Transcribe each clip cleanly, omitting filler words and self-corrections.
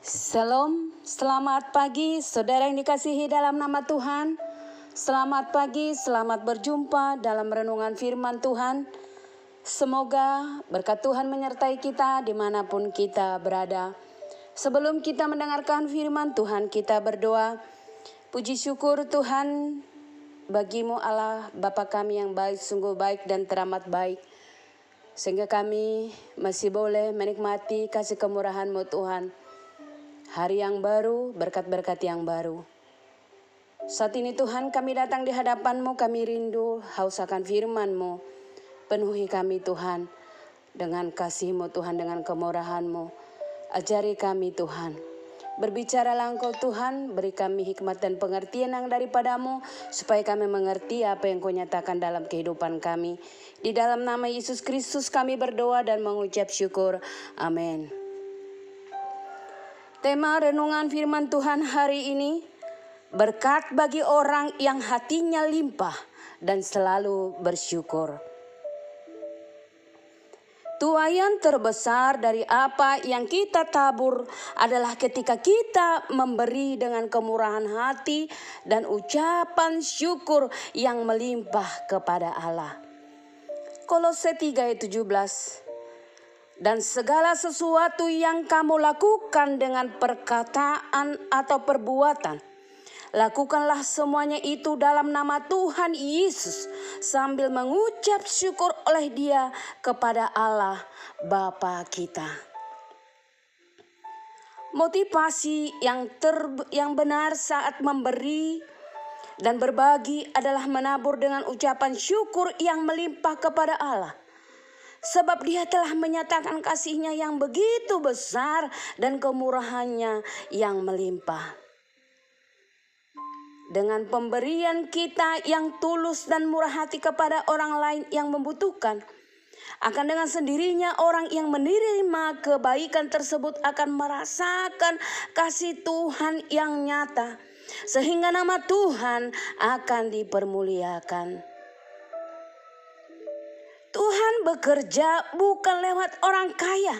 Shalom, selamat pagi saudara yang dikasihi dalam nama Tuhan. Selamat pagi, selamat berjumpa dalam renungan firman Tuhan. Semoga berkat Tuhan menyertai kita dimanapun kita berada. Sebelum kita mendengarkan firman Tuhan, kita berdoa. Puji syukur Tuhan bagimu Allah Bapa kami yang baik, sungguh baik dan teramat baik. Sehingga kami masih boleh menikmati kasih kemurahan-Mu Tuhan. Hari yang baru, berkat-berkat yang baru. Saat ini Tuhan kami datang di hadapan-Mu, kami rindu, haus akan firman-Mu. Penuhi kami Tuhan dengan kasih-Mu Tuhan, dengan kemurahan-Mu. Ajari kami Tuhan. Berbicaralah Engkau Tuhan, beri kami hikmat dan pengertian yang daripada-Mu, supaya kami mengerti apa yang Kau nyatakan dalam kehidupan kami. Di dalam nama Yesus Kristus kami berdoa dan mengucap syukur. Amin. Tema renungan firman Tuhan hari ini, berkat bagi orang yang hatinya limpah dan selalu bersyukur. Tuaian terbesar dari apa yang kita tabur adalah ketika kita memberi dengan kemurahan hati dan ucapan syukur yang melimpah kepada Allah. Kolose 3 ayat 17. Dan segala sesuatu yang kamu lakukan dengan perkataan atau perbuatan, lakukanlah semuanya itu dalam nama Tuhan Yesus, sambil mengucap syukur oleh Dia kepada Allah Bapa kita. Motivasi yang benar saat memberi dan berbagi adalah menabur dengan ucapan syukur yang melimpah kepada Allah. Sebab Dia telah menyatakan kasih-Nya yang begitu besar dan kemurahan-Nya yang melimpah. Dengan pemberian kita yang tulus dan murah hati kepada orang lain yang membutuhkan, akan dengan sendirinya orang yang menerima kebaikan tersebut akan merasakan kasih Tuhan yang nyata, sehingga nama Tuhan akan dipermuliakan. Tuhan bekerja bukan lewat orang kaya,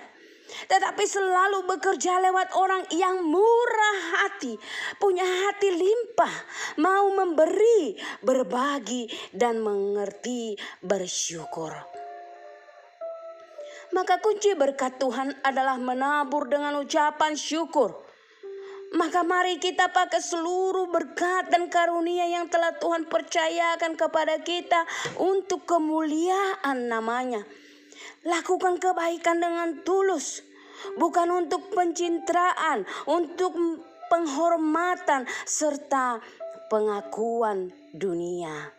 tetapi selalu bekerja lewat orang yang murah hati, punya hati limpah, mau memberi, berbagi, dan mengerti bersyukur. Maka kunci berkat Tuhan adalah menabur dengan ucapan syukur. Maka mari kita pakai seluruh berkat dan karunia yang telah Tuhan percayakan kepada kita untuk kemuliaan namanya. Lakukan kebaikan dengan tulus, bukan untuk pencitraan, untuk penghormatan serta pengakuan dunia.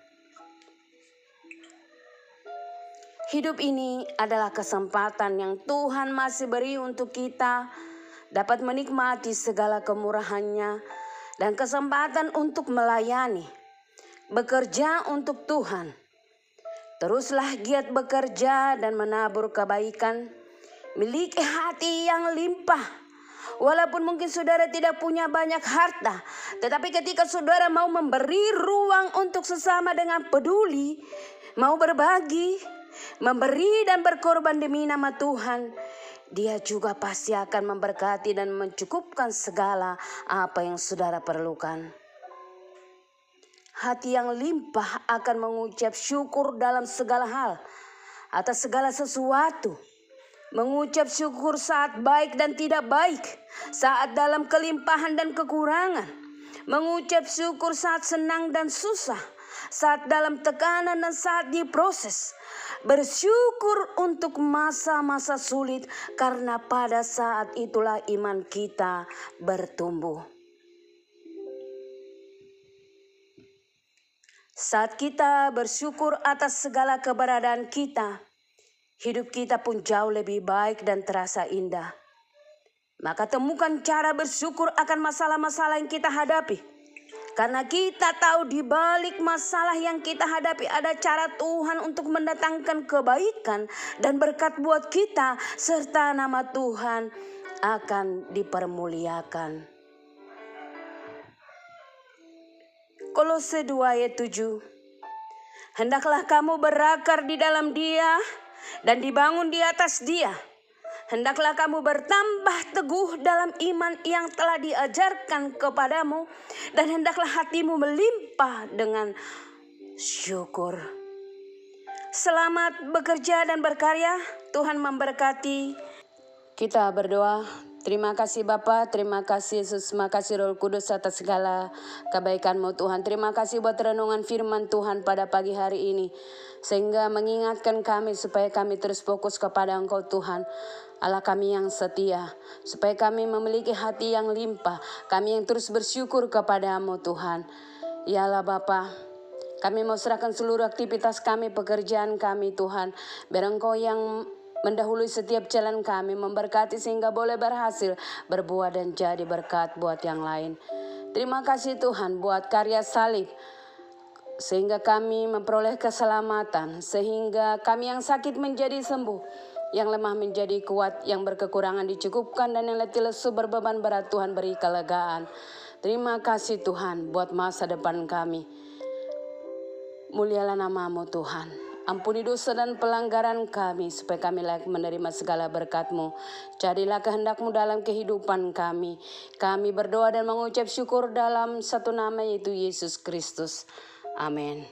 Hidup ini adalah kesempatan yang Tuhan masih beri untuk kita dapat menikmati segala kemurahan-Nya dan kesempatan untuk melayani, bekerja untuk Tuhan. Teruslah giat bekerja dan menabur kebaikan, miliki hati yang limpah. Walaupun mungkin saudara tidak punya banyak harta, tetapi ketika saudara mau memberi ruang untuk sesama dengan peduli, mau berbagi, memberi dan berkorban demi nama Tuhan, Dia juga pasti akan memberkati dan mencukupkan segala apa yang saudara perlukan. Hati yang limpah akan mengucap syukur dalam segala hal, atas segala sesuatu. Mengucap syukur saat baik dan tidak baik, saat dalam kelimpahan dan kekurangan. Mengucap syukur saat senang dan susah, saat dalam tekanan dan saat diproses. Bersyukur untuk masa-masa sulit, karena pada saat itulah iman kita bertumbuh. Saat kita bersyukur atas segala keberadaan kita, hidup kita pun jauh lebih baik dan terasa indah. Maka temukan cara bersyukur akan masalah-masalah yang kita hadapi. Karena kita tahu di balik masalah yang kita hadapi ada cara Tuhan untuk mendatangkan kebaikan dan berkat buat kita, serta nama Tuhan akan dipermuliakan. Kolose 2 ayat 7. Hendaklah kamu berakar di dalam Dia dan dibangun di atas Dia, Hendaklah kamu bertambah teguh dalam iman yang telah diajarkan kepadamu, dan hendaklah hatimu melimpah dengan syukur. Selamat bekerja dan berkarya. Tuhan memberkati. Kita berdoa. Terima kasih Bapa, terima kasih Yesus, terima kasih Roh Kudus atas segala kebaikan-Mu Tuhan. Terima kasih buat renungan firman Tuhan pada pagi hari ini, sehingga mengingatkan kami supaya kami terus fokus kepada Engkau Tuhan, Allah kami yang setia, supaya kami memiliki hati yang limpah, kami yang terus bersyukur kepada-Mu Tuhan. Ya Allah Bapa, kami mau serahkan seluruh aktivitas kami, pekerjaan kami Tuhan, biar Engkau yang mendahului setiap jalan kami, memberkati sehingga boleh berhasil berbuah dan jadi berkat buat yang lain. Terima kasih Tuhan buat karya salib, sehingga kami memperoleh keselamatan, sehingga kami yang sakit menjadi sembuh, yang lemah menjadi kuat, yang berkekurangan dicukupkan, dan yang letih lesu berbeban berat Tuhan beri kelegaan. Terima kasih Tuhan buat masa depan kami. Mulialah nama-Mu Tuhan. Ampuni dosa dan pelanggaran kami, supaya kami layak menerima segala berkat-Mu. Jadilah kehendak-Mu dalam kehidupan kami. Kami berdoa dan mengucap syukur dalam satu nama, yaitu Yesus Kristus. Amin.